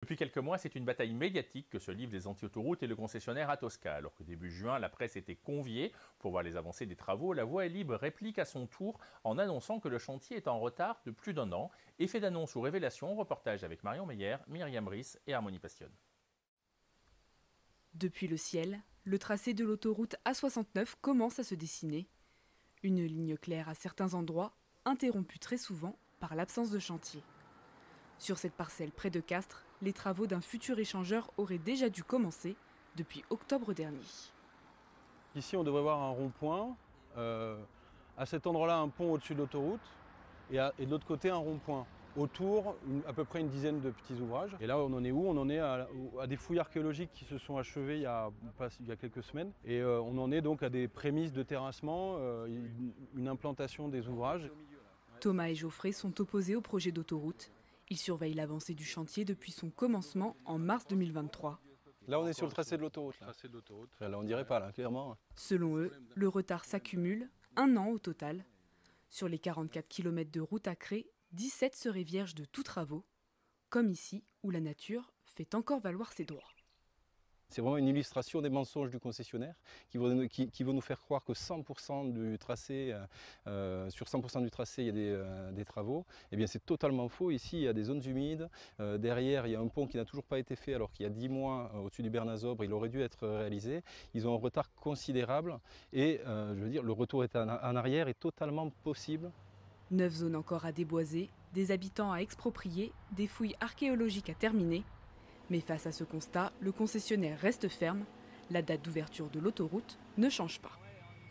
Depuis quelques mois, c'est une bataille médiatique que se livrent les anti-autoroutes et le concessionnaire Atosca. Alors que début juin, la presse était conviée pour voir les avancées des travaux, la Voix est libre réplique à son tour en annonçant que le chantier est en retard de plus d'un an. Effet d'annonce ou révélation, reportage avec Marion Meyer, Myriam Brice et Harmonie Passionne. Depuis le ciel, le tracé de l'autoroute A69 commence à se dessiner. Une ligne claire à certains endroits, interrompue très souvent par l'absence de chantier. Sur cette parcelle près de Castres, les travaux d'un futur échangeur auraient déjà dû commencer depuis octobre dernier. Ici, on devrait voir un rond-point. À cet endroit-là, un pont au-dessus de l'autoroute. Et de l'autre côté, un rond-point. Autour, à peu près une dizaine de petits ouvrages. Et là, on en est où? On en est à des fouilles archéologiques qui se sont achevées il y a quelques semaines. Et on en est donc à des prémices de terrassement, une implantation des ouvrages. Thomas et Geoffrey sont opposés au projet d'autoroute. Ils surveillent l'avancée du chantier depuis son commencement en mars 2023. Là, on est sur le tracé de l'autoroute. Là, on dirait pas, là, clairement. Selon eux, le retard s'accumule, 1 an au total. Sur les 44 km de route à Cré, 17 seraient vierges de tous travaux, comme ici où la nature fait encore valoir ses droits. C'est vraiment une illustration des mensonges du concessionnaire qui vont nous faire croire que 100% du tracé, sur 100% du tracé, il y a des travaux. Eh bien, c'est totalement faux. Ici, il y a des zones humides. Derrière, il y a un pont qui n'a toujours pas été fait alors qu'il y a 10 mois, au-dessus du Bernazobre, il aurait dû être réalisé. Ils ont un retard considérable et je veux dire, le retour en arrière est totalement possible. 9 zones encore à déboiser, des habitants à exproprier, des fouilles archéologiques à terminer. Mais face à ce constat, le concessionnaire reste ferme. La date d'ouverture de l'autoroute ne change pas.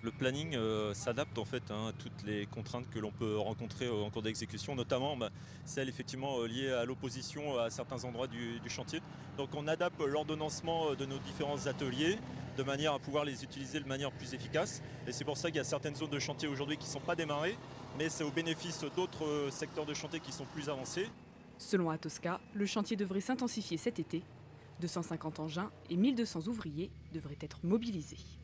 Le planning s'adapte en fait à toutes les contraintes que l'on peut rencontrer en cours d'exécution, notamment celles effectivement liées à l'opposition à certains endroits du chantier. Donc on adapte l'ordonnancement de nos différents ateliers de manière à pouvoir les utiliser de manière plus efficace. Et c'est pour ça qu'il y a certaines zones de chantier aujourd'hui qui ne sont pas démarrées, mais c'est au bénéfice d'autres secteurs de chantier qui sont plus avancés. Selon Atosca, le chantier devrait s'intensifier cet été. 250 engins et 1200 ouvriers devraient être mobilisés.